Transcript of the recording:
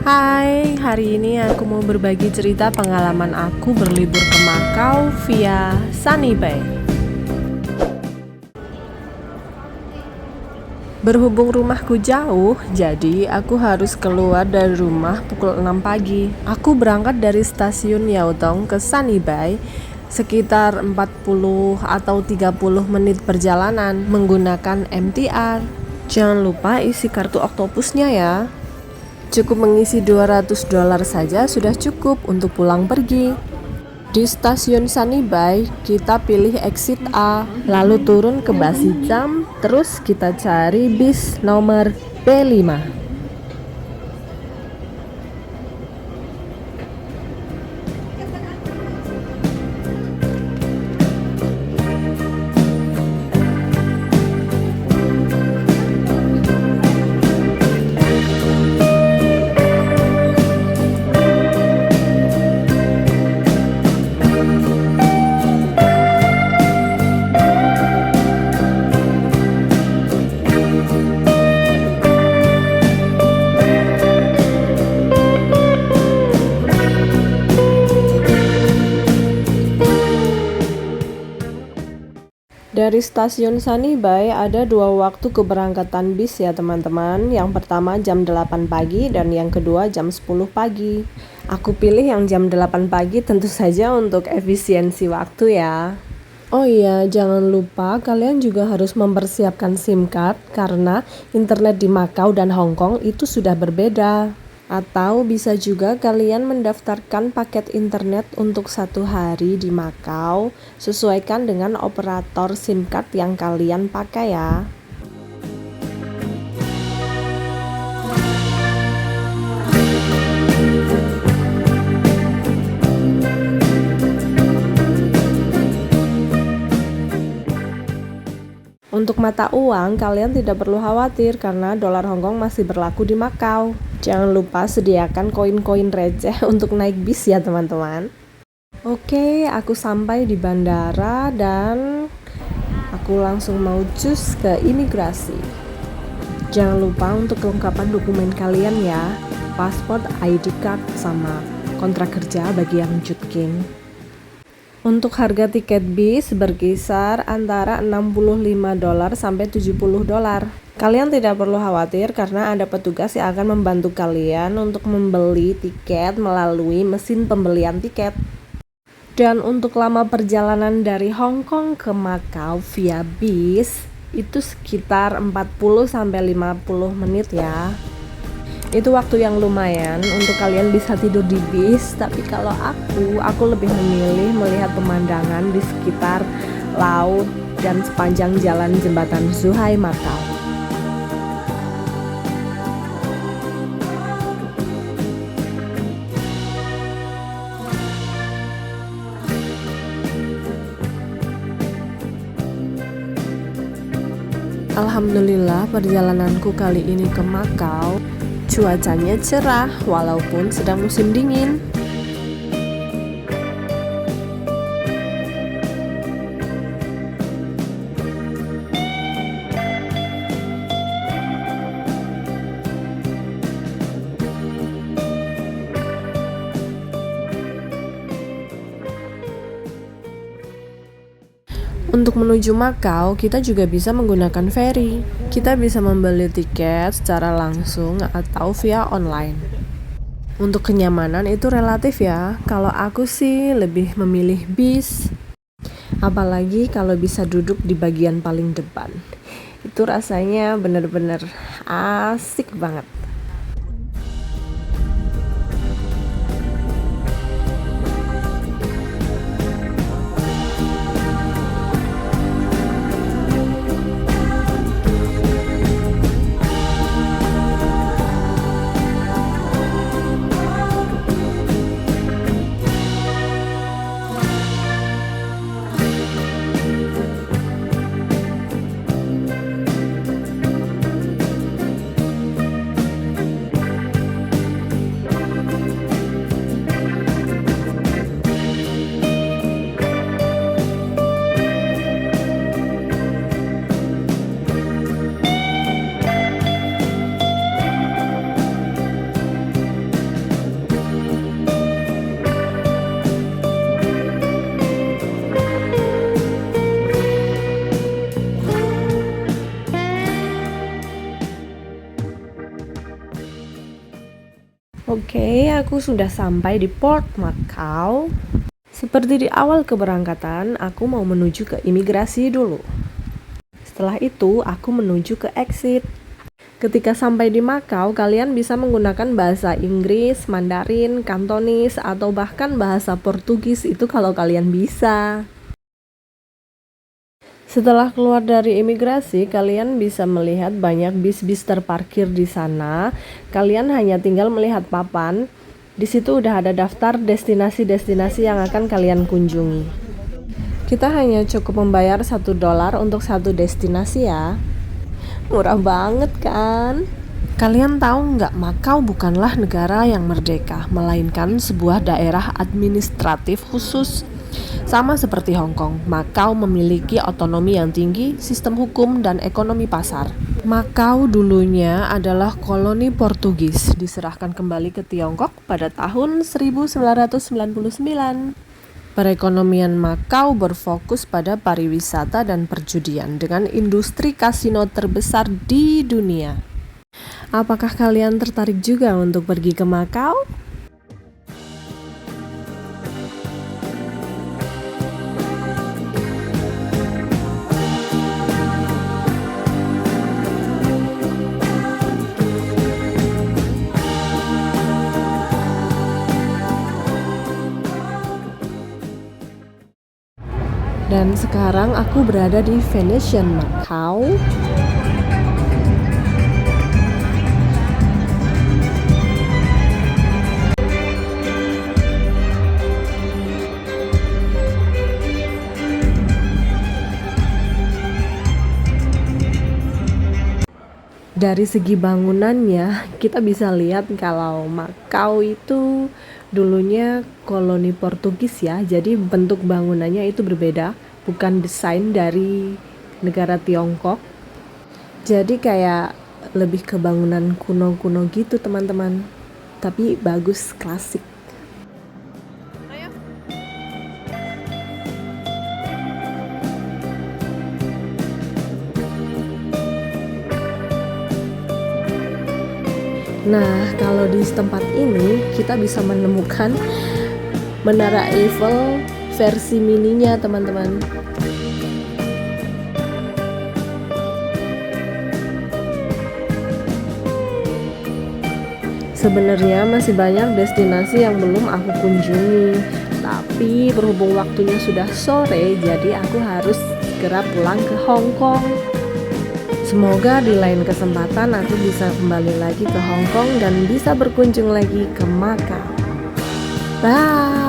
Hai, hari ini aku mau berbagi cerita pengalaman aku berlibur ke Makau via Sunny Bay. Berhubung rumahku jauh, jadi aku harus keluar dari rumah pukul 6 pagi. Aku berangkat dari stasiun Yaotong ke Sunny Bay sekitar 40 atau 30 menit perjalanan menggunakan MTR. Jangan lupa isi kartu oktopusnya ya. Cukup mengisi $200 saja sudah cukup untuk pulang pergi. Di stasiun Sunny Bay, kita pilih exit A, lalu turun ke Basijam, terus kita cari bis nomor B5. Dari stasiun Sunny Bay ada dua waktu keberangkatan bis ya teman-teman. Yang pertama jam 8 pagi dan yang kedua jam 10 pagi. Aku pilih yang jam 8 pagi tentu saja untuk efisiensi waktu ya. Oh iya, jangan lupa kalian juga harus mempersiapkan SIM card karena internet di Makau dan Hong Kong itu sudah berbeda. Atau bisa juga kalian mendaftarkan paket internet untuk 1 hari di Makau, sesuaikan dengan operator SIM card yang kalian pakai ya. Untuk mata uang, kalian tidak perlu khawatir karena dolar Hongkong masih berlaku di Makau. Jangan lupa sediakan koin-koin receh untuk naik bis ya teman-teman. Oke, aku sampai di bandara dan aku langsung mau cus ke imigrasi. Jangan lupa untuk kelengkapan dokumen kalian ya, paspor, ID card, sama kontrak kerja bagi yang Jutkin. Untuk harga tiket bis berkisar antara $65 sampai $70. Kalian tidak perlu khawatir karena ada petugas yang akan membantu kalian untuk membeli tiket melalui mesin pembelian tiket. Dan untuk lama perjalanan dari Hong Kong ke Makau via bis itu sekitar 40 sampai 50 menit ya. Itu waktu yang lumayan untuk kalian bisa tidur di bis, tapi kalau aku lebih memilih melihat pemandangan di sekitar laut dan sepanjang jalan jembatan Zhuhai Makau. Alhamdulillah perjalananku kali ini ke Makau cuacanya cerah walaupun sedang musim dingin. Untuk menuju Makau, kita juga bisa menggunakan ferry. Kita bisa membeli tiket secara langsung atau via online. Untuk kenyamanan itu relatif ya. Kalau aku sih lebih memilih bis. Apalagi kalau bisa duduk di bagian paling depan. Itu rasanya bener-bener asik banget. Oke, aku sudah sampai di Port Macau. Seperti di awal keberangkatan, aku mau menuju ke imigrasi dulu. Setelah itu, aku menuju ke exit. Ketika sampai di Macau, kalian bisa menggunakan bahasa Inggris, Mandarin, Kantonis, atau bahkan bahasa Portugis itu kalau kalian bisa. Setelah keluar dari imigrasi, kalian bisa melihat banyak bis-bis terparkir di sana. Kalian hanya tinggal melihat papan. Di situ udah ada daftar destinasi-destinasi yang akan kalian kunjungi. Kita hanya cukup membayar $1 untuk satu destinasi ya. Murah banget kan? Kalian tahu nggak, Macau bukanlah negara yang merdeka, melainkan sebuah daerah administratif khusus. Sama seperti Hong Kong, Macau memiliki otonomi yang tinggi, sistem hukum, dan ekonomi pasar. Macau dulunya adalah koloni Portugis, diserahkan kembali ke Tiongkok pada tahun 1999. Perekonomian Macau berfokus pada pariwisata dan perjudian dengan industri kasino terbesar di dunia. Apakah kalian tertarik juga untuk pergi ke Macau? Dan sekarang aku berada di Venetian Macau. Dari segi bangunannya, kita bisa lihat kalau Macau itu dulunya koloni Portugis ya, jadi bentuk bangunannya itu berbeda, bukan desain dari negara Tiongkok. Jadi kayak lebih ke bangunan kuno-kuno gitu teman-teman, tapi bagus, klasik. Nah, kalau di tempat ini kita bisa menemukan Menara Eiffel versi mininya, teman-teman. Sebenarnya masih banyak destinasi yang belum aku kunjungi, tapi berhubung waktunya sudah sore, jadi aku harus segera pulang ke Hong Kong. Semoga di lain kesempatan aku bisa kembali lagi ke Hong Kong dan bisa berkunjung lagi ke Macau. Bye!